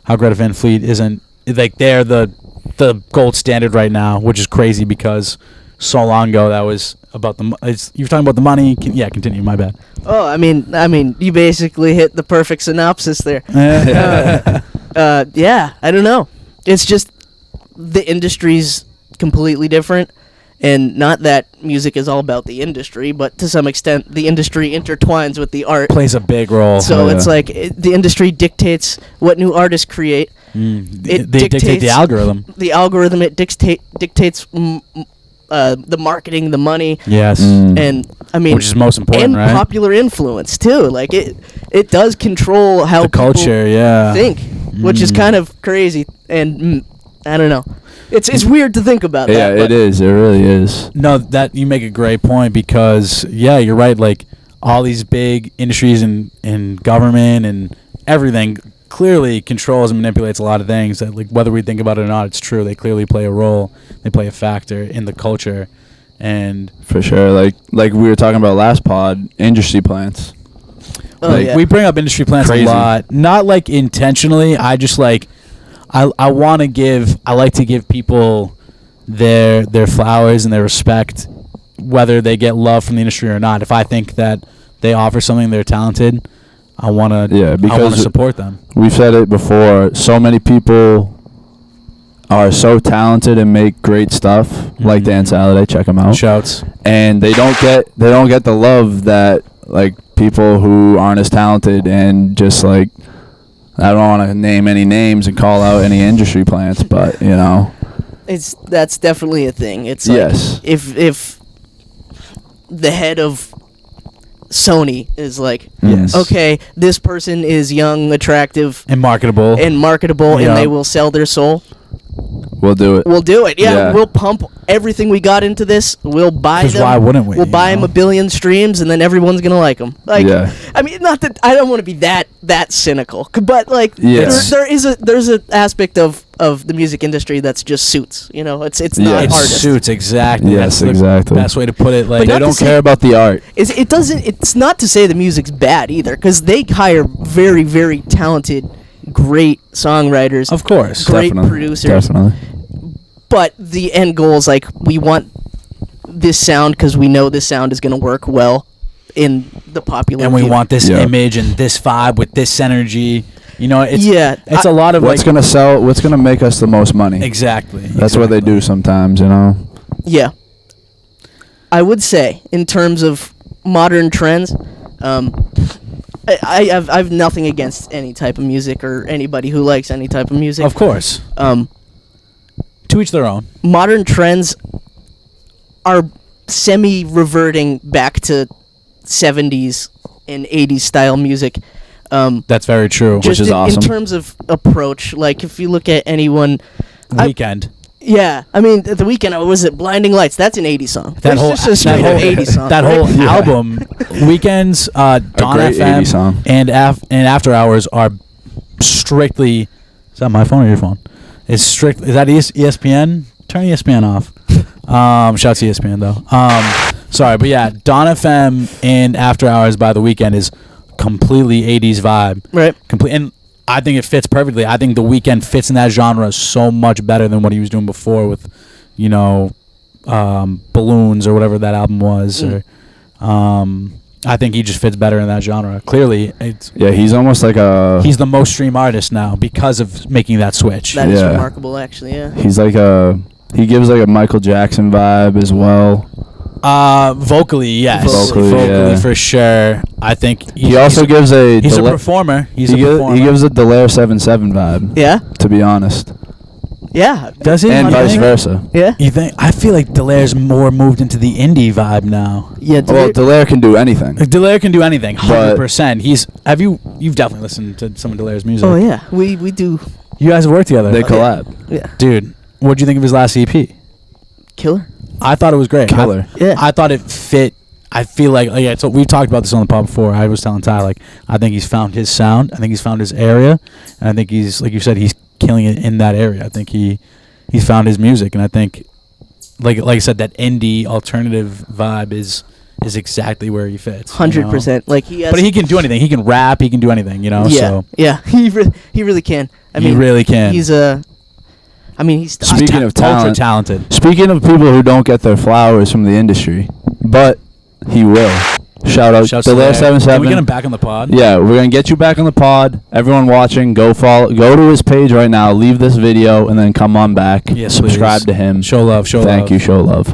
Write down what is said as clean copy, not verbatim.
how Greta Van Fleet isn't like they're the gold standard right now, which is crazy because so long ago that was about you're talking about the money. Continue. My bad. Oh, I mean, you basically hit the perfect synopsis there. Yeah, I don't know. It's just the industry's completely different, and not that music is all about the industry, but to some extent, the industry intertwines with the art. Plays a big role. So it's like the industry dictates what new artists create. They dictate the algorithm. The algorithm dictates the marketing, the money. Yes. And I mean, which is most important, and right? popular influence too. Like it does control how the culture, people think, which is kind of crazy. And I don't know. It's weird to think about that. Yeah, it is. It really is. No, that you make a great point because you're right. Like all these big industries and government and everything clearly controls and manipulates a lot of things that, like, whether we think about it or not, it's true. They clearly play a role. They play a factor in the culture, and for sure, like we were talking about last pod, industry plants. We bring up industry plants a lot, not like intentionally. I just like I like to give people their flowers and their respect, whether they get love from the industry or not. If I think that they offer something, they're talented, I want to support them. We've said it before. So many people are so talented and make great stuff, like Dan Saladay. Check them out. Shouts. And they don't get the love that like people who aren't as talented, and just like, I don't want to name any names and call out any industry plants, but you know, that's definitely a thing. It's like, yes. If the head of Sony is like, yes, okay, this person is young, attractive, and marketable, and they will sell their soul, we'll do it. We'll do it. Yeah, we'll pump everything we got into this. We'll buy them. Why wouldn't we? We'll buy them 1 billion streams, and then everyone's gonna like them. Like, yeah. I mean, not that I don't want to be that cynical, but like, yes. there's an aspect of the music industry that's just suits. You know, it's not it's artists. Suits, exactly. Yes, that's exactly. The best way to put it. Like, they don't care about the art. It's not to say the music's bad either, because they hire very, very talented, great songwriters. Of course, great definitely. producers. Definitely. But the end goal is like, we want this sound because we know this sound is going to work well in the popular. And we view. want this image and this vibe with this energy. You know, it's a lot of what's like, gonna sell. What's gonna make us the most money? Exactly. That's what they do sometimes. You know. Yeah. I would say, in terms of modern trends, I have nothing against any type of music or anybody who likes any type of music. Of course. To each their own. Modern trends are semi-reverting back to 70s and 80s style music. That's very true. Which is awesome. In terms of approach, like if you look at anyone... Weekend. I mean, The Weeknd, was it Blinding Lights? That's an 80s song. That whole 80s song. That whole album, Weekend's Dawn FM song. and After Hours are strictly... Is that my phone or your phone? It's strict. Is that ESPN? Turn ESPN off. Shouts to ESPN though. Sorry, but yeah, Dawn FM and After Hours by The Weeknd is completely 80s vibe. Right. And I think it fits perfectly. I think The Weeknd fits in that genre so much better than what he was doing before with, you know, Balloons or whatever that album was. Or, I think he just fits better in that genre. Clearly, he's almost like he's the most streamed artist now because of making that switch. That is remarkable, actually. Yeah. He's like he gives like a Michael Jackson vibe as well. Vocally, yes. Vocally, for sure. I think he also gives a. He's a performer. He gives a Delaire 7-7 vibe. Yeah. To be honest. Yeah. Does he? And vice versa. Yeah. You think? I feel like Delaire's more moved into the indie vibe now. Yeah. Well, Delaire can do anything. Delaire can do anything. 100%. You've definitely listened to some of Delaire's music. Oh yeah, we do. You guys have worked together. They collab. Yeah. Dude, what'd you think of his last EP? Killer. I thought it was great. Killer. I thought it fit. I feel like, so we've talked about this on the pod before. I was telling Ty, like, I think he's found his sound. I think he's found his area. And I think he's, like you said, he's killing it in that area. I think he's found his music. And I think, like I said, that indie alternative vibe is is exactly where he fits. 100%. Like he has. But he can do anything. He can rap. He can do anything. You know. Yeah. So Yeah. He really can. I mean, he really can. He's a. I mean, he's Speaking of talent, ultra talented. Speaking of people who don't get their flowers from the industry, but he will. Shout out Shouts the to last Larry. 77. Can we get him back on the pod? Yeah, we're gonna get you back on the pod. Everyone watching, go to his page right now. Leave this video and then come on back. Yes, subscribe please. to him. Show love. Show love. Thank you. Show love.